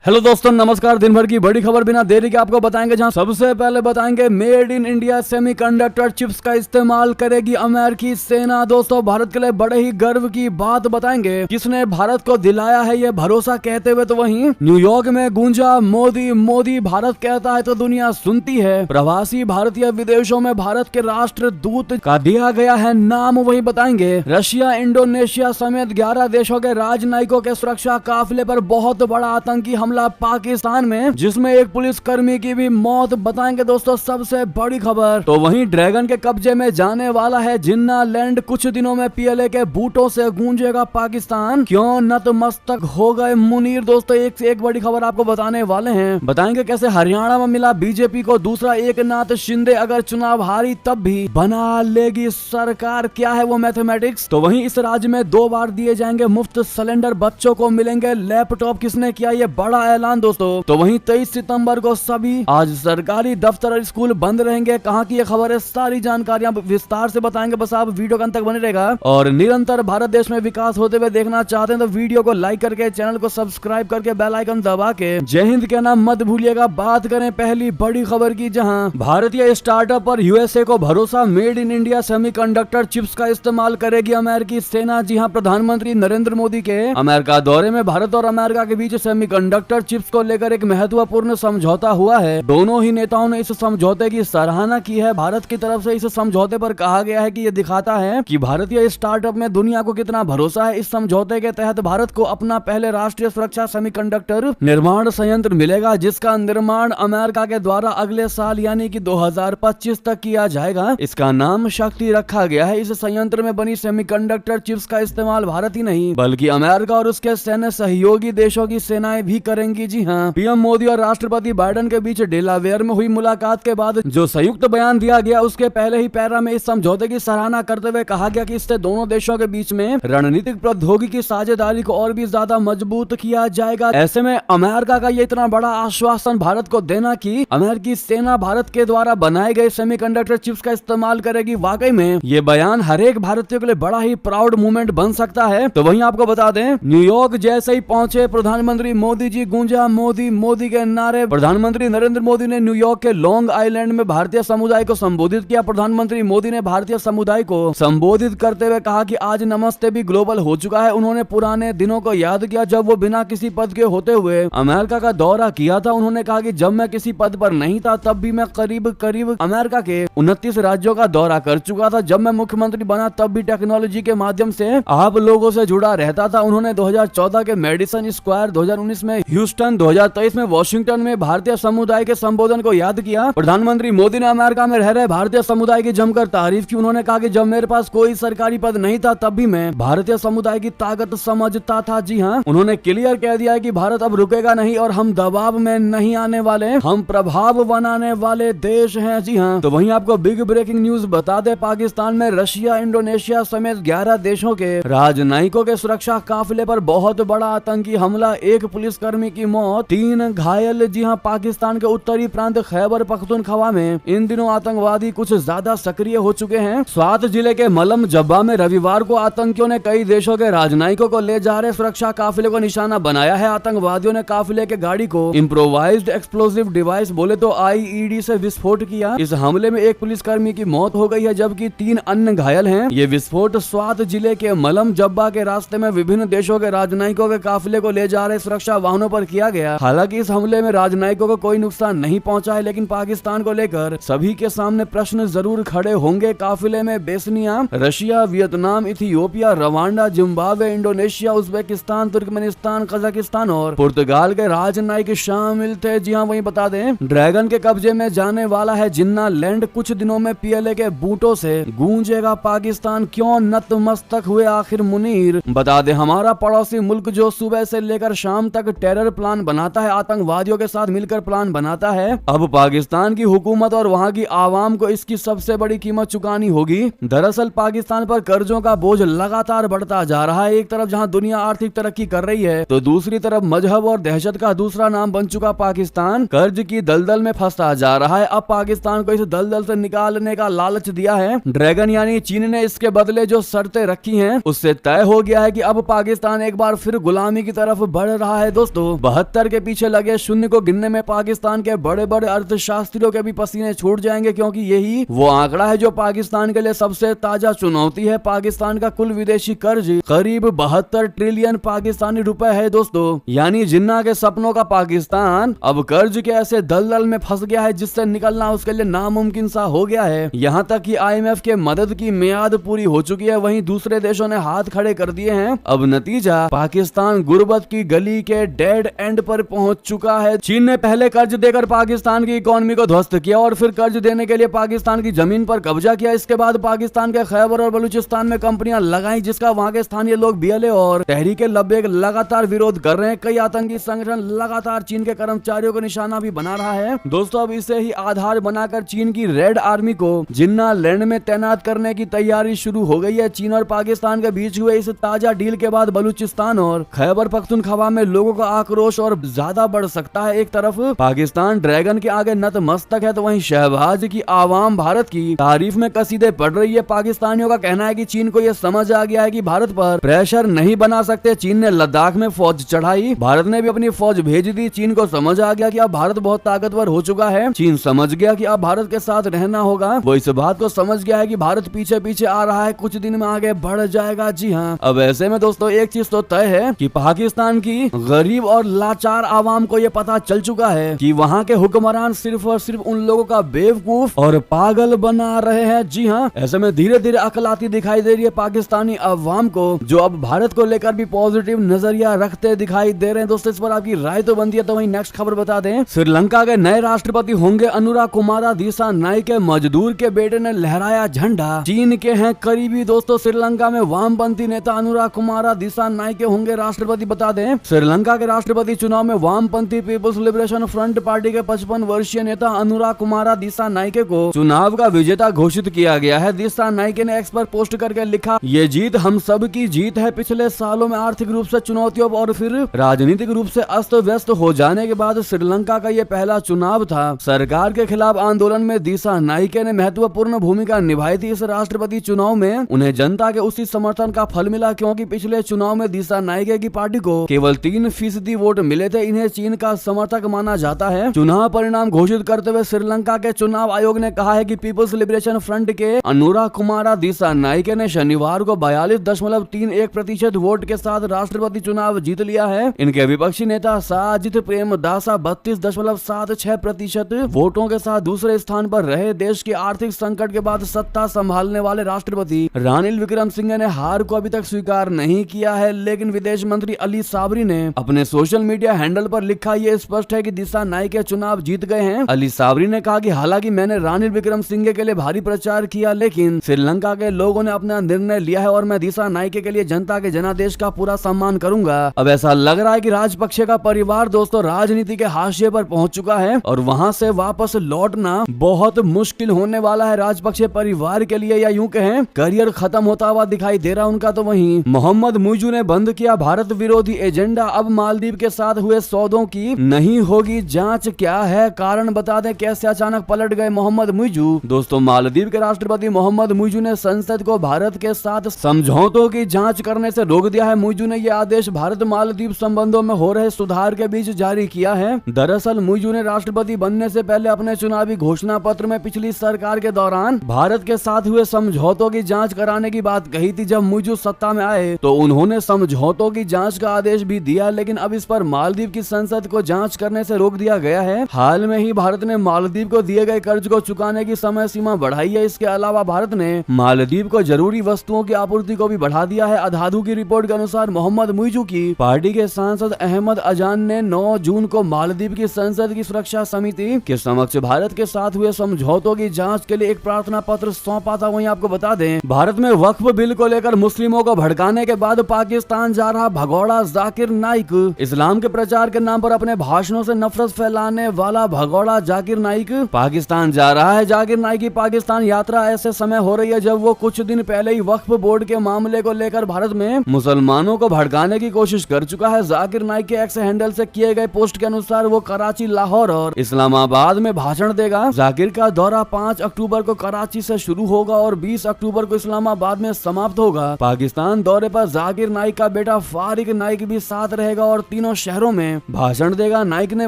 Hello दोस्तों, नमस्कार। दिन भर की बड़ी खबर बिना देरी के आपको बताएंगे, जहां सबसे पहले बताएंगे made in India semiconductor chips का इस्तेमाल करेगी अमेरिकी सेना। दोस्तों, भारत के लिए बड़े ही गर्व की बात बताएंगे, किसने भारत को दिलाया है ये भरोसा, कहते हुए तो वहीं न्यूयॉर्क में गूंजा मोदी मोदी भारत कहता है तो दुनिया सुनती है। प्रवासी भारतीय विदेशों में भारत के राष्ट्रदूत का दिया गया है नाम, वही बताएंगे। रशिया, इंडोनेशिया समेत 11 देशों के राजनयिकों के सुरक्षा काफिले पर बहुत बड़ा आतंकी हमला पाकिस्तान में, जिसमें एक पुलिसकर्मी की भी मौत, बताएंगे दोस्तों सबसे बड़ी खबर। तो वहीं ड्रैगन के कब्जे में जाने वाला है जिन्ना लैंड, कुछ दिनों में पीएलए के बूटों से गूंजेगा पाकिस्तान, क्यों नतमस्तक हो गए मुनीर। दोस्तों, एक से एक बड़ी खबर आपको बताने वाले हैं। बताएंगे कैसे हरियाणा में मिला बीजेपी को दूसरा एकनाथ शिंदे, अगर चुनाव हारी तब भी बना लेगी सरकार, क्या है वो मैथमेटिक्स। तो वहीं इस राज्य में 2 बार दिए जाएंगे मुफ्त सिलेंडर, बच्चों को मिलेंगे लैपटॉप, किसने किया ये बड़ा ऐलान दोस्तों। तो वहीं 23 सितंबर को सभी आज सरकारी दफ्तर और स्कूल बंद रहेंगे। कहां की ये खबर है, सारी जानकारियां विस्तार से बताएंगे, बस आप वीडियो के अंत तक बने रहेगा। और निरंतर भारत देश में विकास होते हुए देखना चाहते हैं तो वीडियो को लाइक करके, चैनल को सब्सक्राइब करके, बेल आइकन दबा के जय हिंद कहना मत भूलिएगा। बात करें पहली बड़ी खबर की, जहां भारतीय स्टार्टअप और यूएसए को भरोसा, made in India semiconductor chips का इस्तेमाल करेगी अमेरिकी सेना। जी हां, प्रधानमंत्री नरेंद्र मोदी के अमेरिका दौरे में भारत और अमेरिका के बीच सेमीकंडक्टर चिप्स को लेकर एक महत्वपूर्ण समझौता हुआ है। दोनों ही नेताओं ने इस समझौते की सराहना की है। भारत की तरफ से इस समझौते पर कहा गया है कि यह दिखाता है कि भारतीय स्टार्टअप में दुनिया को कितना भरोसा है। इस समझौते के तहत भारत को अपना पहले राष्ट्रीय सुरक्षा सेमीकंडक्टर निर्माण संयंत्र मिलेगा, जिसका निर्माण अमेरिका के द्वारा अगले साल यानी कि 2025 तक किया जाएगा। इसका नाम शक्ति रखा गया है। इस संयंत्र में बनी सेमीकंडक्टर चिप्स का इस्तेमाल भारत ही नहीं बल्कि अमेरिका और उसके सैन्य सहयोगी देशों की सेनाएं भी करेंगी। जी हाँ, पीएम मोदी और राष्ट्रपति बाइडेन के बीच डेलावेयर में हुई मुलाकात के बाद जो संयुक्त बयान दिया गया, उसके पहले ही पैरा में इस समझौते की सराहना करते हुए कहा गया कि इससे दोनों देशों के बीच में रणनीतिक प्रौद्योगिकी साझेदारी को और भी ज्यादा मजबूत किया जाएगा। ऐसे में अमेरिका का ये इतना बड़ा आश्वासन भारत को देना कि अमेरिकी सेना भारत के द्वारा बनाए गए सेमीकंडक्टर चिप्स का इस्तेमाल करेगी, वाकई में ये बयान हर एक भारतीय के लिए बड़ा ही प्राउड मूवमेंट बन सकता है। तो वहीं आपको बता दें, न्यूयॉर्क जैसे ही पहुंचे प्रधानमंत्री मोदी जी, गूंजा मोदी मोदी के नारे। प्रधानमंत्री नरेंद्र मोदी ने न्यूयॉर्क के लॉन्ग आइलैंड में भारतीय समुदाय को संबोधित किया। प्रधानमंत्री मोदी ने भारतीय समुदाय को संबोधित करते हुए कहा कि आज नमस्ते भी ग्लोबल हो चुका है। उन्होंने पुराने दिनों को याद किया जब वो बिना किसी पद के होते हुए अमेरिका का दौरा किया था। उन्होंने कहा कि जब मैं किसी पद पर नहीं था तब भी मैं करीब करीब अमेरिका के 29 राज्यों का दौरा कर चुका था। जब मैं मुख्यमंत्री बना तब भी टेक्नोलॉजी के माध्यम से आप लोगों से जुड़ा रहता था। उन्होंने 2014 के मेडिसन स्क्वायर, 2019 में ह्यूस्टन, 2023 में वॉशिंगटन में भारतीय समुदाय के संबोधन को याद किया। प्रधानमंत्री मोदी ने अमेरिका में रह रहे भारतीय समुदाय की जमकर तारीफ की। उन्होंने कहा कि जब मेरे पास कोई सरकारी पद नहीं था तब भी मैं भारतीय समुदाय की ताकत समझता था। जी हाँ, उन्होंने क्लियर कह दिया है कि भारत अब रुकेगा नहीं और हम दबाव में नहीं आने वाले, हम प्रभाव बनाने वाले देश हैं। जी हाँ, तो वहीं आपको बिग ब्रेकिंग न्यूज बता दे, पाकिस्तान में रशिया, इंडोनेशिया समेत 11 देशों के राजनयिकों के सुरक्षा काफिले पर बहुत बड़ा आतंकी हमला, एक पुलिसकर्मी की मौत, 3 घायल। जी हां, पाकिस्तान के उत्तरी प्रांत खैबर पख्तूनख्वा में इन दिनों आतंकवादी कुछ ज्यादा सक्रिय हो चुके हैं। स्वात जिले के मलम जब्बा में रविवार को आतंकियों ने कई देशों के राजनयिकों को ले जा रहे सुरक्षा काफिले को निशाना बनाया है। आतंकवादियों ने काफिले के गाड़ी को इम्प्रोवाइज्ड एक्सप्लोसिव डिवाइस बोले तो आईईडी से विस्फोट किया। इस हमले में एक पुलिसकर्मी की मौत हो गई है जबकि 3 अन्य घायल हैं। ये विस्फोट स्वात जिले के मलम जब्बा के रास्ते में विभिन्न देशों के राजनयिकों के काफिले को ले जा रहे सुरक्षा वाहनों पर किया गया। हालांकि इस हमले में राजनयिकों को कोई नुकसान नहीं पहुंचा है, लेकिन पाकिस्तान को लेकर सभी के सामने प्रश्न जरूर खड़े होंगे। काफिले में Bosnia, Russia, Vietnam, Ethiopia, Rwanda, Zimbabwe, Indonesia, Uzbekistan, Turkmenistan, Kazakhstan और पुर्तगाल के राजनयिक शामिल थे। जी हाँ, वहीं बता दें, ड्रैगन के कब्जे में जाने वाला है जिन्ना लैंड, कुछ दिनों में पीएलए के बूटों से गूंजेगा पाकिस्तान, क्यों नतमस्तक हुए आखिर मुनीर। बता दें, हमारा पड़ोसी मुल्क जो सुबह से लेकर शाम तक टेरर प्लान बनाता है, आतंकवादियों के साथ मिलकर प्लान बनाता है, अब पाकिस्तान की हुकूमत और वहां की आवाम को इसकी सबसे बड़ी कीमत चुकानी होगी। दरअसल पाकिस्तान पर कर्जों का बोझ लगातार बढ़ता जा रहा है। एक तरफ जहां दुनिया आर्थिक तरक्की कर रही है तो दूसरी तरफ मजहब और दहशत का दूसरा नाम बन चुका पाकिस्तान कर्ज की दलदल में फंसता जा रहा है। अब पाकिस्तान को इस दलदल से निकालने का लालच दिया है ड्रैगन यानी चीन ने। इसके बदले जो शर्तें रखी हैं उससे तय हो गया है कि अब पाकिस्तान एक बार फिर गुलामी की तरफ बढ़ रहा है। दोस्तों, 72 के पीछे लगे शून्य को गिनने में पाकिस्तान के बड़े बड़े अर्थशास्त्रियों के भी पसीने छूट जाएंगे, क्योंकि यही वो आंकड़ा है जो पाकिस्तान के लिए सबसे ताजा चुनौती है। पाकिस्तान का कुल विदेशी कर्ज करीब 72 ट्रिलियन पाकिस्तानी रुपए है दोस्तों। यानी जिन्ना के सपनों का पाकिस्तान अब कर्ज के ऐसे दलदल में फंस गया है जिससे निकलना उसके लिए नामुमकिन सा हो गया है। यहाँ तक कि IMF के मदद की मियाद पूरी हो चुकी है, वहीं दूसरे देशों ने हाथ खड़े कर दिए हैं। अब नतीजा पाकिस्तान गुर्बत की गली के डेड एंड पर पहुंच चुका है। चीन ने पहले कर्ज देकर पाकिस्तान की इकोनॉमी को ध्वस्त किया और फिर कर्ज देने के लिए पाकिस्तान की जमीन पर कब्जा किया। इसके बाद पाकिस्तान के खैबर और बलूचिस्तान में कंपनियां लगाई, जिसका वहां के स्थानीय लोग BLA और तहरीके लब्बैक लगातार विरोध कर रहे हैं। कई आतंकी संगठन लगातार चीन के कर्मचारियों को निशाना भी बना रहा है दोस्तों। अब इसे ही आधार बनाकर चीन की रेड आर्मी को जिन्ना लैंड में तैनात करने की तैयारी शुरू हो गई है। चीन और पाकिस्तान के बीच हुए इस ताजा डील के बाद बलूचिस्तान और खैबर पख्तूनख्वा में लोगों का आक्रोश और ज्यादा बढ़ सकता है। एक तरफ पाकिस्तान ड्रैगन के आगे नतमस्तक है, तो वहीं शहबाज की आवाम भारत की तारीफ में कसीदे पढ़ रही है। पाकिस्तानियों का कहना है कि चीन को यह समझ आ गया है कि भारत पर प्रेशर नहीं बना सकते। चीन ने लद्दाख में फौज चढ़ाई, भारत ने भी अपनी फौज भेज दी। चीन को समझ आ गया कि अब भारत बहुत ताकतवर हो चुका है। चीन समझ गया कि अब भारत के साथ रहना होगा। वो इस बात को समझ गया है कि भारत पीछे पीछे आ रहा है, कुछ दिन में आगे बढ़ जाएगा। जी हाँ, अब ऐसे में दोस्तों एक चीज तो तय है कि पाकिस्तान की गरीब और लाचार आवाम को यह पता चल चुका है कि वहाँ के हुक्मरान सिर्फ और सिर्फ उन लोगों का बेवकूफ और पागल बना रहे हैं। जी हाँ, ऐसे में धीरे धीरे अकल आती दिखाई दे रही है पाकिस्तानी अवाम को, जो अब भारत को लेकर भी पॉजिटिव नजरिया रखते दिखाई दे रहे हैं। दोस्तों इस पर आपकी राय तो बनती है, तो वही नेक्स्ट खबर बता दें। श्रीलंका के नए राष्ट्रपति होंगे अनुरा कुमारा दिसानायके। मजदूर के बेटे ने लहराया झंडा, चीन के हैं करीबी। दोस्तों श्रीलंका में वामपंथी नेता अनुरा कुमारा दिसानायके होंगे राष्ट्रपति। बता दें श्रीलंका के राष्ट्रपति चुनाव में वामपंथी पीपुल्स लिबरेशन फ्रंट पार्टी के 55 वर्षीय नेता अनुरा कुमारा दिसानायके को चुनाव का विजेता घोषित किया गया है। दिसानायके ने एक्स पर पोस्ट करके लिखा, ये जीत हम सब की जीत है। पिछले सालों में आर्थिक रूप से चुनौतियों और फिर राजनीतिक रूप से अस्त व्यस्त हो जाने के बाद श्रीलंका का ये पहला चुनाव था। सरकार के खिलाफ आंदोलन में दिसानायके ने महत्वपूर्ण भूमिका निभाई थी। इस राष्ट्रपति चुनाव में उन्हें जनता के उसी समर्थन का फल मिला, क्योंकि पिछले चुनाव में दिसानायके की पार्टी को केवल 3% वोट मिले थे। इन्हें चीन का समर्थक माना जाता है। चुनाव परिणाम घोषित करते हुए श्रीलंका के चुनाव आयोग ने कहा है कि पीपुल्स लिबरेशन फ्रंट के अनुरा कुमारा दिसानायके ने शनिवार को 42.31% वोट के साथ राष्ट्रपति चुनाव जीत लिया है। इनके विपक्षी नेता साजिद प्रेमदासा 32.76% वोटों के साथ दूसरे स्थान पर रहे। देश के आर्थिक संकट के बाद सत्ता संभालने वाले राष्ट्रपति रानिल विक्रमसिंघे ने हार को अभी तक स्वीकार नहीं किया है, लेकिन विदेश मंत्री अली साबरी ने अपने सोशल मीडिया हैंडल पर लिखा, ये स्पष्ट है कि दिसानायके चुनाव जीत गए हैं। अली साबरी ने कहा कि हालांकि मैंने रानिल विक्रमसिंघे के लिए भारी प्रचार किया, लेकिन श्रीलंका के लोगों ने अपना निर्णय लिया है और मैं दिसानायके के लिए जनता के जनादेश का पूरा सम्मान करूंगा। अब ऐसा लग रहा है कि राजपक्षे का परिवार दोस्तों राजनीति के हाशिए पर पहुंच चुका है और वहां से वापस लौटना बहुत मुश्किल होने वाला है राजपक्षे परिवार के लिए, या यूं कहें करियर खत्म होता हुआ दिखाई दे रहा उनका। तो वहीं मोहम्मद मुइजू ने बंद किया भारत विरोधी एजेंडा। अब मालदीव के साथ हुए सौदों की नहीं होगी जांच, क्या है कारण बता दें कैसे अचानक पलट गए मोहम्मद मुइजू। दोस्तों मालदीव के राष्ट्रपति मोहम्मद मुइजू ने संसद को भारत के साथ समझौतों की जांच करने से रोक दिया है। मुइजू ने यह आदेश भारत मालदीव संबंधों में हो रहे सुधार के बीच जारी किया है। दरअसल मुइजू ने राष्ट्रपति बनने से पहले अपने चुनावी घोषणा पत्र में पिछली सरकार के दौरान भारत के साथ हुए समझौतों की जांच कराने की बात कही थी। जब मुइजू सत्ता में आए तो उन्होंने समझौतों की जांच का आदेश भी दिया, लेकिन अब इस पर मालदीव की संसद को जांच करने से रोक दिया गया है। हाल में ही भारत ने मालदीव को दिए गए कर्ज को चुकाने की समय सीमा बढ़ाई है। इसके अलावा भारत ने मालदीव को जरूरी वस्तुओं की आपूर्ति को भी बढ़ा दिया है। अधाधु की रिपोर्ट के अनुसार मोहम्मद मुइजू की पार्टी के सांसद अहमद अजान ने 9 जून को मालदीव की संसद की सुरक्षा समिति के समक्ष भारत के साथ हुए समझौतों की जांच के लिए एक प्रार्थना पत्र सौंपा था। वहीं आपको बता दें भारत में वक्फ बिल को लेकर मुस्लिमों को भड़काने के बाद पाकिस्तान जा रहा भगोड़ा जाकिर नाइक। इस्लाम के प्रचार के नाम पर अपने भाषणों से नफरत फैलाने वाला भगोड़ा जाकिर नाइक पाकिस्तान जा रहा है। जाकिर नाइक की पाकिस्तान यात्रा ऐसे समय हो रही है जब वो कुछ दिन पहले ही वक्फ बोर्ड के मामले को लेकर भारत में मुसलमानों को भड़काने की कोशिश कर चुका है। जाकिर नाइक के एक्स हैंडल से किए गए पोस्ट के अनुसार वो कराची, लाहौर और इस्लामाबाद में भाषण देगा। जाकिर का दौरा 5 अक्टूबर को कराची से शुरू होगा और 20 अक्टूबर को इस्लामाबाद में समाप्त होगा। पाकिस्तान दौरे पर जाकिर नाइक का बेटा फारिक नाइक भी साथ रहेगा और 3 तीनों शहरों में भाषण देगा। नाइक ने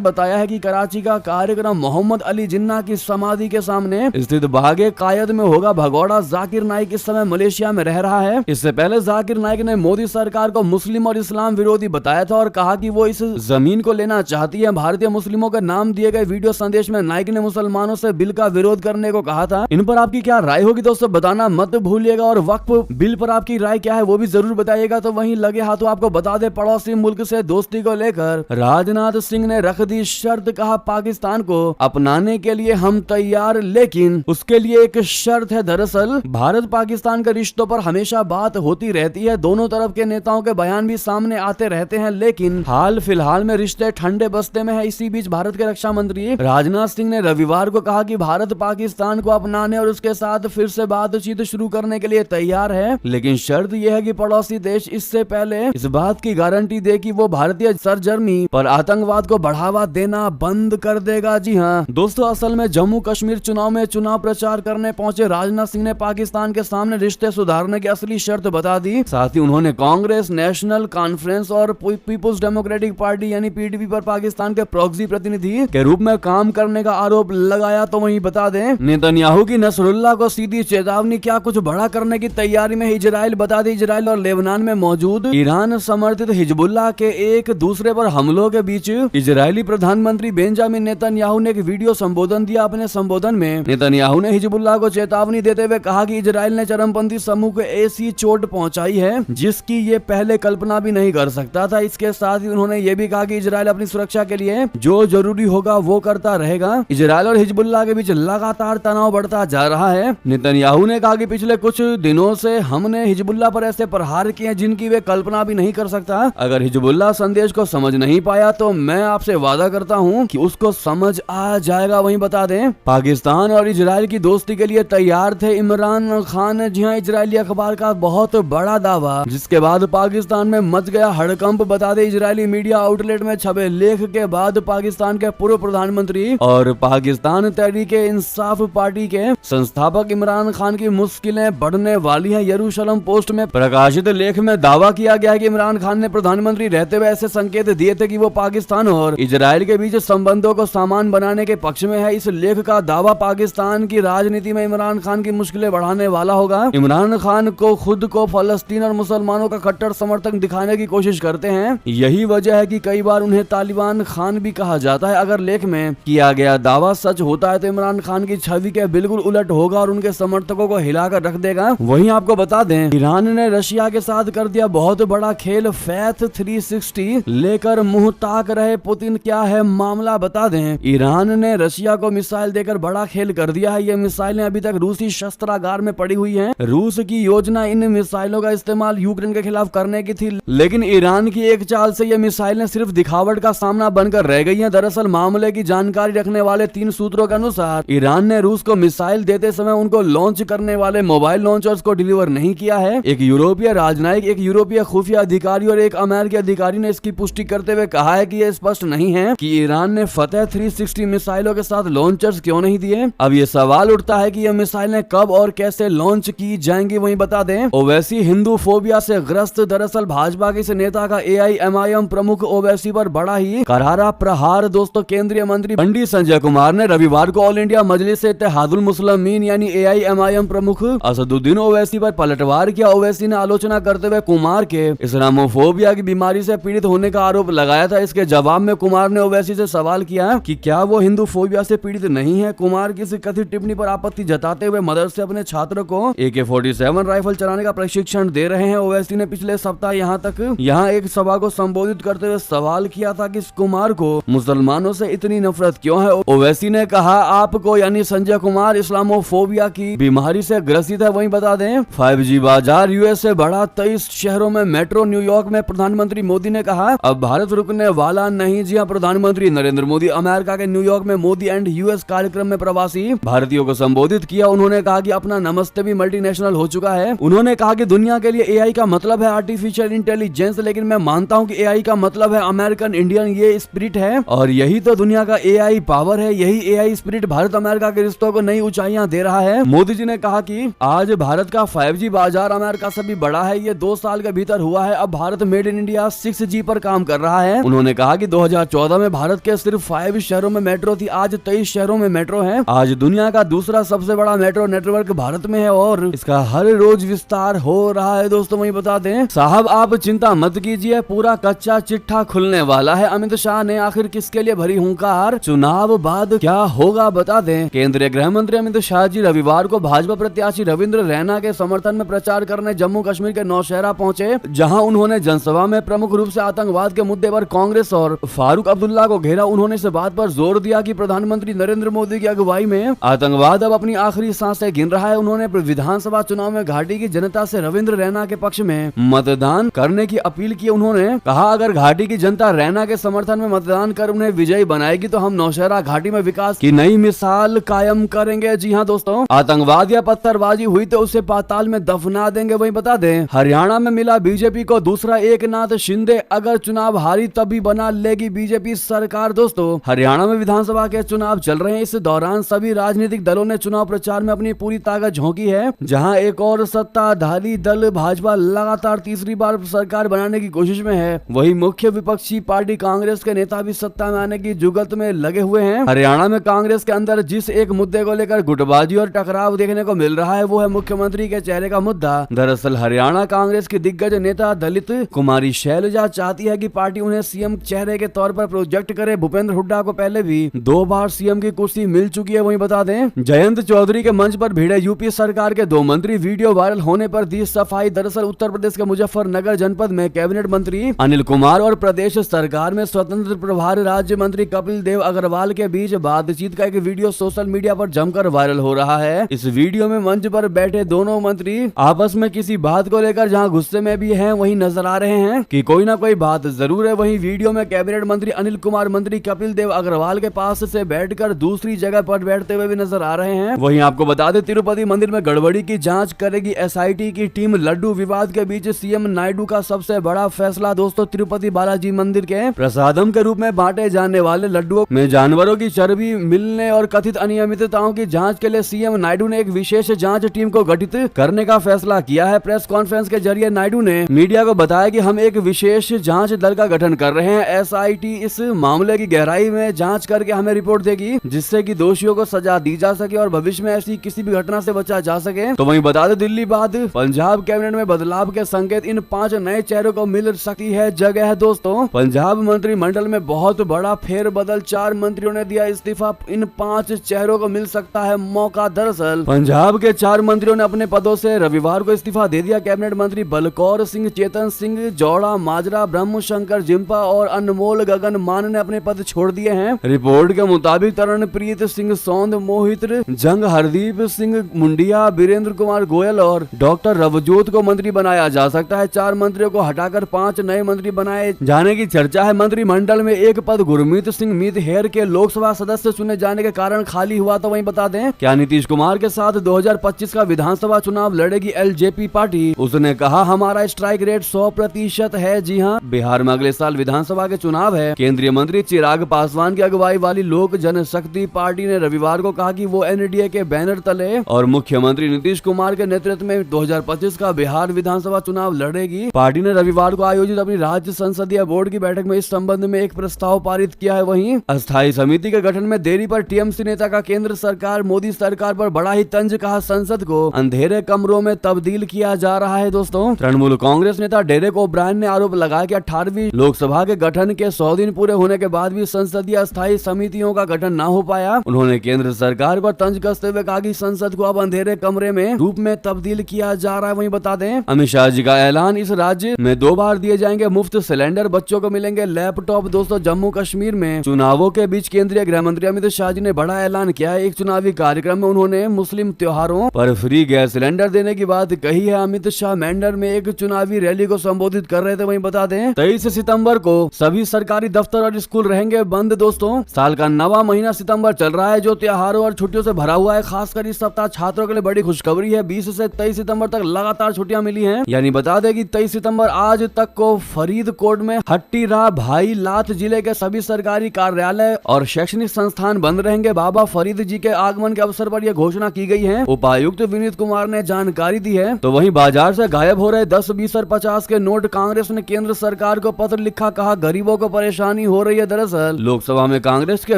बताया है कि कराची का कार्यक्रम मोहम्मद अली जिन्ना की समाधि के सामने स्थित बागे कायद में होगा। भगोड़ा जाकिर नाइक इस समय मलेशिया में रह रहा है। इससे पहले जाकिर नाइक ने मोदी सरकार को मुस्लिम और इस्लाम विरोधी बताया था और कहा कि वो इस जमीन को लेना चाहती है। भारतीय मुस्लिमों के नाम दिए गए वीडियो संदेश में नाइक ने मुसलमानों से बिल का विरोध करने को कहा था। इन पर आपकी क्या राय होगी दोस्तों, बताना मत भूलिएगा। और वक्फ बिल पर आपकी राय क्या है वो भी जरूर बताइएगा। तो वहीं लगे हाथों आपको बता दे, पड़ोसी मुल्क से दोस्ती को लेकर राजनाथ सिंह ने रख दी शर्त। कहा पाकिस्तान को अपनाने के लिए हम तैयार, लेकिन उसके लिए एक शर्त है। दरअसल भारत पाकिस्तान के रिश्तों पर हमेशा बात होती रहती है, दोनों तरफ के नेताओं के बयान भी सामने आते रहते हैं, लेकिन हाल फिलहाल में रिश्ते ठंडे बस्ते में है। इसी बीच भारत के रक्षा मंत्री राजनाथ सिंह ने रविवार को कहा कि भारत पाकिस्तान को अपनाने और उसके साथ फिर से बातचीत शुरू करने के लिए तैयार है, लेकिन शर्त यह है कि पड़ोसी देश इससे पहले इस बात की गारंटी दे कि वो भारतीय सरजमी पर आतंकवाद को बढ़ावा देना बंद कर देगा। जी हाँ दोस्तों, असल में जम्मू कश्मीर चुनाव में चुनाव प्रचार करने पहुंचे राजनाथ सिंह ने पाकिस्तान के सामने रिश्ते सुधारने की असली शर्त बता दी। साथ ही उन्होंने कांग्रेस, नेशनल कॉन्फ्रेंस और पीपुल्स डेमोक्रेटिक पार्टी यानी पीडीपी पर पाकिस्तान के प्रॉक्सी प्रतिनिधि के रूप में काम करने का आरोप लगाया। तो वहीं बता दें, नेतन्याहू की नसरुल्लाह को सीधी चेतावनी, क्या कुछ बड़ा करने की तैयारी में इजराइल। बता दें, इजराइल और लेबनान में मौजूद ईरान समर्थित हिजबुल्लाह के एक दूसरे पर हमलों के बीच इजरायली प्रधानमंत्री बेंजामिन नेतन्याहू ने एक वीडियो संबोधन दिया। अपने संबोधन में नेतन्याहू ने हिजबुल्लाह को चेतावनी देते हुए कहा कि इजराइल ने चरमपंथी समूह को ऐसी चोट पहुंचाई है जिसकी ये पहले कल्पना भी नहीं कर सकता था। इसके साथ ही उन्होंने ये भी कहा कि इजराइल अपनी सुरक्षा के लिए जो जरूरी होगा वो करता रहेगा। इजराइल और हिजबुल्लाह के बीच लगातार तनाव बढ़ता जा रहा है। नेतन्याहू ने कहा कि पिछले कुछ दिनों से हमने हिजबुल्लाह पर ऐसे प्रहार किए जिनकी वे कल्पना भी नहीं कर सकता। अगर हिजबुल्लाह संदेश को समझ नहीं पाया तो मैं आपसे वादा करता हूं कि उसको समझ आ जाएगा। वहीं बता दें, पाकिस्तान और इजराइल की दोस्ती के लिए तैयार थे इमरान खान। जी हाँ, इजरायली अखबार का बहुत बड़ा दावा, जिसके बाद पाकिस्तान में मच गया हड़कंप। बता दें, इजरायली मीडिया आउटलेट में छपे लेख के बाद पाकिस्तान के पूर्व प्रधानमंत्री और पाकिस्तान तहरीके इंसाफ पार्टी के संस्थापक इमरान खान की मुश्किलें बढ़ने वाली हैं। यरूशलम पोस्ट में प्रकाशित लेख में दावा किया गया है कि इमरान खान ने प्रधानमंत्री रहते हुए ऐसे संकेत दिए थे कि वो पाकिस्तान और इजराइल के बीच संबंधों को सामान बनाने के पक्ष में है। इस लेख का दावा पाकिस्तान की राजनीति में इमरान खान की मुश्किलें बढ़ाने वाला होगा। इमरान खान को खुद को फलस्तीन और मुसलमानों का कट्टर समर्थक दिखाने की कोशिश करते हैं। यही वजह है कि कई बार उन्हें तालिबान खान भी कहा जाता है। अगर लेख में किया गया दावा सच होता है तो इमरान खान की छवि के बिल्कुल उलट होगा और उनके समर्थकों को हिलाकर रख देगा। वहीं आपको बता दें, ईरान ने रशिया के साथ कर दिया बहुत बड़ा खेल। फैथ 360 लेकर मुंह ताक रहे पुतिन, क्या है मामला बता दें। ईरान ने रशिया को मिसाइल देकर बड़ा खेल कर दिया है। ये मिसाइलें अभी तक रूसी शस्त्रागार में पड़ी हुई हैं। रूस की योजना इन मिसाइलों का इस्तेमाल यूक्रेन के खिलाफ करने की थी, लेकिन ईरान की एक चाल से ये मिसाइलें सिर्फ दिखावट का सामना बनकर रह गई हैं। दरअसल मामले की जानकारी रखने वाले 3 सूत्रों के अनुसार ईरान ने रूस को मिसाइल देते समय उनको लॉन्च करने वाले मोबाइल लॉन्चर्स को डिलीवर नहीं किया है। एक यूरोपीय राजनयिक, एक यूरोपीय खुफिया अधिकारी और एक अमेरिकी अधिकारी ने इसकी पुष्टि करते हुए कहा है कि यह स्पष्ट नहीं है कि ईरान ने फतेह 360 मिसाइलों के साथ लॉन्चर्स क्यों नहीं दिए। अब ये सवाल उठता है कि ये मिसाइलें कब और कैसे लॉन्च की जाएंगी। वहीं बता दें, ओवैसी हिंदू फोबिया से ग्रस्त। दरअसल भाजपा के इस नेता का AIMIM प्रमुख ओवैसी पर बड़ा ही करारा प्रहार। दोस्तों, केंद्रीय मंत्री पंडित संजय कुमार ने रविवार को ऑल इंडिया मजलिस इत्तेहादुल मुस्लिमीन यानी AIMIM प्रमुख असदुद्दीन ओवैसी पर पलटवार किया। ओवैसी ने आलोचना करते हुए कुमार के इस्लामोफोबिया की बीमारी से पीड़ित होने का आरोप लगाया था। इसके जवाब में कुमार ने ओवैसी से सवाल किया कि क्या वो हिंदू फोबिया से पीड़ित नहीं है। कुमार की इस कथित टिप्पणी पर आपत्ति जताते हुए मदरसे अपने छात्रों को AK-47 राइफल चलाने का प्रशिक्षण दे रहे हैं। ओवैसी ने पिछले सप्ताह यहाँ एक सभा को संबोधित करते हुए सवाल किया था कि इस कुमार को मुसलमानों से इतनी नफरत क्यों है। ओवैसी ने कहा, आपको यानी संजय कुमार इस्लामोफोबिया की बीमारी से ग्रसित है। वहीं बता दें, 5G बाजार US से बढ़ा, 23 शहरों में मेट्रो। न्यूयॉर्क में प्रधानमंत्री मोदी ने कहा, अब भारत रुकने वाला नहीं। जी हां, प्रधानमंत्री नरेंद्र मोदी अमेरिका के न्यूयॉर्क में मोदी एंड US कार्यक्रम में प्रवासी भारतीयों को संबोधित किया। उन्होंने कहा कि अपना नमस्ते भी मल्टीनेशनल हो चुका है। उन्होंने कहा कि दुनिया के लिए AI का मतलब है आर्टिफिशियल इंटेलिजेंस, लेकिन मैं मानता हूं कि AI का मतलब है अमेरिकन इंडियन। ये स्पिरिट है और यही तो दुनिया का AI पावर है। यही AI स्पिरिट भारत अमेरिका के रिश्तों को नई ऊंचाइयां दे रहा है। मोदी जी ने कहा कि आज भारत का 5G बाजार अमेरिका से भी बड़ा है। ये 2 साल के भीतर हुआ है। अब Bharat made in India 6G पर काम कर रहा है। उन्होंने कहा कि 2014 में भारत के सिर्फ 5 शहरों में मेट्रो थी, आज 23 शहरों में मेट्रो है। आज दुनिया का दूसरा सबसे बड़ा मेट्रो नेटवर्क भारत में है और इसका हर रोज विस्तार हो रहा है। दोस्तों वही बता दें साहब, आप चिंता मत कीजिए, पूरा कच्चा चिट्ठा खुलने वाला है। अमित शाह ने आखिर किसके लिए भरी हुंकार, चुनाव बाद क्या होगा बता दें। केंद्रीय गृह मंत्री अमित शाह जी रविवार को भाजपा प्रत्याशी रविंद्र रैना के समर्थन में प्रचार करने जम्मू कश्मीर के नौशहरा पहुंचे, जहां उन्होंने जनसभा में प्रमुख रूप से आतंकवाद के मुद्दे पर कांग्रेस और फारूक अब्दुल्ला को घेरा। उन्होंने इस बात पर जोर दिया कि प्रधानमंत्री नरेंद्र मोदी की अगुवाई में आतंकवाद अब अपनी आखिरी सांसें गिन रहा है। उन्होंने विधानसभा चुनाव में घाटी की जनता से रविंद्र रैना के पक्ष में मतदान करने की अपील की। उन्होंने कहा अगर घाटी की जनता रैना के समर्थन में मतदान कर उन्हें विजयी बनाएगी तो हम नौशहरा घाटी में विकास की नई मिसाल कायम करेंगे। जी हाँ दोस्तों, आतंकवाद या पत्थरबाजी हुई तो उसे पाताल में दफना देंगे। वही बता दें हरियाणा में मिला बीजेपी को दूसरा एकनाथ शिंदे, अगर चुनाव हारी तभी बना लेगी बीजेपी सरकार। दोस्तों हरियाणा में विधानसभा के चुनाव चल रहे हैं, इस दौरान सभी राजनीतिक दलों ने चुनाव प्रचार में अपनी पूरी ताकत झोंकी है। जहां एक और सत्ताधारी दल भाजपा लगातार तीसरी बार सरकार बनाने की कोशिश में है, वही मुख्य विपक्षी पार्टी कांग्रेस के नेता भी सत्ता में आने की जुगत में लगे हुए हैं। हरियाणा में कांग्रेस के अंदर जिस एक मुद्दे को लेकर गुटबाजी और टकराव देखने को मिल रहा है वो है मुख्यमंत्री के चेहरे का मुद्दा। दरअसल हरियाणा कांग्रेस की दिग्गज नेता दलित कुमारी शैलजा चाहती है कि पार्टी उन्हें सीएम चेहरे के तौर पर प्रोजेक्ट करे। भूपेंद्र हुड्डा को पहले भी 2 बार सीएम की कुर्सी मिल चुकी है। वहीं बता दें जयंत चौधरी के मंच पर भिड़े यूपी सरकार के 2 मंत्री, वीडियो वायरल होने पर दी सफाई। दरअसल उत्तर प्रदेश के मुजफ्फरनगर जनपद में कैबिनेट मंत्री अनिल कुमार और प्रदेश सरकार में स्वतंत्र प्रभार राज्य मंत्री कपिल देव अग्रवाल के बीच बातचीत का एक वीडियो सोशल मीडिया पर जमकर वायरल हो रहा है। इस वीडियो में मंच पर बैठे दोनों मंत्री आपस में किसी बात को लेकर जहां गुस्से में भी हैं वहीं नजर आ रहे हैं कि कोई ना कोई बात जरूर है। वहीं वीडियो में कैबिनेट मंत्री अनिल कुमार मंत्री कपिल देव अग्रवाल के पास से बैठकर दूसरी जगह पर बैठते हुए भी नजर आ रहे हैं। वहीं आपको बता दें तिरुपति मंदिर में गड़बड़ी की जांच करेगी एसआईटी की टीम। लड्डू विवाद के बीच सीएम नायडू का सबसे बड़ा फैसला। दोस्तों तिरुपति बालाजी मंदिर के प्रसादम के रूप में बांटे जाने वाले लड्डुओं में जानवरों की चर्बी मिलने और कथित अनियमितताओं की जांच के लिए सीएम नायडू ने एक विशेष जांच टीम को गठित करने का फैसला किया है। प्रेस कॉन्फ्रेंस के जरिए नायडू ने मीडिया को बताया कि हम एक विशेष जांच दल का गठन कर रहे हैं। एसआईटी इस मामले की गहराई में जांच करके हमें रिपोर्ट देगी जिससे कि दोषियों को सजा दी जा सके और भविष्य में ऐसी किसी भी घटना से बचा जा सके। तो वहीं बता दें दिल्ली बाद पंजाब कैबिनेट में बदलाव के संकेत, इन 5 नए चेहरों को मिल सकती है जगह। दोस्तों पंजाब मंत्रिमंडल में बहुत बड़ा फेरबदल, 4 मंत्रियों ने दिया इस्तीफा, इन 5 चेहरों को मिल सकता है मौका। दरअसल पंजाब के 4 मंत्रियों ने अपने पदों से रविवार को इस्तीफा दे दिया। कैबिनेट मंत्री बलकौर सिंह, चेतन सिंह जौड़ा माजरा, ब्रह्म शंकर जिम्पा और अनमोल गगन मान ने अपने पद छोड़ दिए हैं। रिपोर्ट के मुताबिक तरणप्रीत सिंह सौंद, मोहित जंग, हरदीप सिंह मुंडिया, वीरेंद्र कुमार गोयल और डॉक्टर रवजोत को मंत्री बनाया जा सकता है। 4 मंत्रियों को हटाकर 5 नए मंत्री बनाए जाने की चर्चा है। मंत्रिमंडल में एक पद गुरमीत सिंह मीत हेर के लोकसभा सदस्य चुने जाने के कारण खाली हुआ। तो वहीं बता दें क्या नीतीश कुमार के साथ 2025 का विधानसभा चुनाव लड़ेगी एलजेपी पार्टी। उसने कहा हमारा स्ट्राइक रेट 100% है। जी हाँ, बिहार में अगले साल विधानसभा के चुनाव है। केंद्रीय मंत्री चिराग पासवान की अगुवाई वाली लोक जनशक्ति पार्टी ने रविवार को कहा कि वो एनडीए के बैनर तले और मुख्यमंत्री नीतीश कुमार के नेतृत्व में 2025 का बिहार विधानसभा चुनाव लड़ेगी। पार्टी ने रविवार को आयोजित अपनी राज्य संसदीय बोर्ड की बैठक में इस संबंध में एक प्रस्ताव पारित किया है। वहीं अस्थायी समिति के गठन में देरी पर टीएमसी नेता का केंद्र सरकार मोदी सरकार पर बड़ा ही तंज, कहा संसद को अंधेरे कमरों में तब्दील किया जा रहा है। दोस्तों तृणमूल कांग्रेस नेता डेरेक ओब्रायन ने आरोप लगाया कि 18वीं लोकसभा के गठन के 100 दिन पूरे होने के बाद भी संसदीय अस्थायी समितियों का गठन न हो पाया। उन्होंने केंद्र सरकार पर तंज कसते हुए कहा कि संसद को अब अंधेरे कमरे में रूप में तब्दील किया जा रहा है। वहीं बता दें अमित शाह जी का ऐलान, इस राज्य में 2 बार दिए जाएंगे मुफ्त सिलेंडर, बच्चों को मिलेंगे लैपटॉप। दोस्तों जम्मू कश्मीर में चुनावों के बीच केंद्रीय गृह मंत्री अमित शाह जी ने बड़ा ऐलान किया है। एक चुनावी कार्यक्रम में उन्होंने मुस्लिम त्योहारों पर फ्री गैस सिलेंडर देने की बात कही है। अमित शाह मेंढर में एक चुनावी रैली को संबोधित कर रहे थे। वहीं बता दें 23 सितंबर को सभी सरकारी दफ्तर और स्कूल रहेंगे बंद। दोस्तों साल का 9वां महीना सितंबर चल रहा है जो त्योहारों और छुट्टियों से भरा हुआ है। खासकर इस सप्ताह छात्रों के लिए बड़ी खुशखबरी है। 20 से 23 सितंबर तक लगातार छुट्टियां मिली हैं। यानी बता दें कि 23 सितंबर आज तक को फरीदकोट में हट्टीराह भाई लात जिले के सभी सरकारी कार्यालय और शैक्षणिक संस्थान बंद रहेंगे। बाबा फरीद जी के आगमन के अवसर पर यह घोषणा की गई है। उपायुक्त विनीत कुमार ने जानकारी दी है। तो वहीं बाजार से गायब हो रहे 10, 20 और 50 के नोट कांग्रेस ने केंद्र सरकार सरकार को पत्र लिखा, कहा गरीबों को परेशानी हो रही है। दरअसल लोकसभा में कांग्रेस के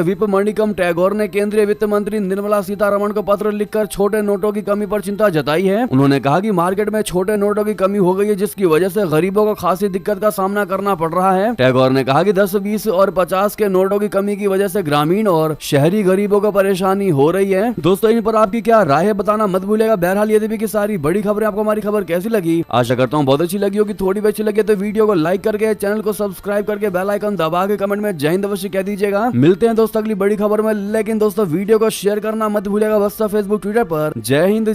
विप मणिकम टैगोर ने केंद्रीय वित्त मंत्री निर्मला सीतारमण को पत्र लिखकर छोटे नोटों की कमी पर चिंता जताई है। उन्होंने कहा कि मार्केट में छोटे नोटों की कमी हो गई है, जिसकी वजह से गरीबों को खासी दिक्कत का सामना करना पड़ रहा है। टैगोर ने कहा कि 10, 20 और 50 के नोटों की कमी की वजह से ग्रामीण और शहरी गरीबों को परेशानी हो रही है। दोस्तों इन पर आपकी क्या राय है बताना मत भूलिएगा। बहरहाल ये थी कि सारी बड़ी खबरें, आपको हमारी खबर कैसी लगी? आशा करता हूँ बहुत अच्छी लगी होगी। थोड़ी भी अच्छी लगी तो वीडियो को लाइक करके, चैनल को सब्सक्राइब करके, बेल आइकन दबा के कमेंट में जय हिंद अवश्य कह दीजिएगा। मिलते हैं दोस्तों अगली बड़ी खबर में, लेकिन दोस्तों वीडियो को शेयर करना मत भूलिएगा। बस फेसबुक, ट्विटर पर। जय हिंद।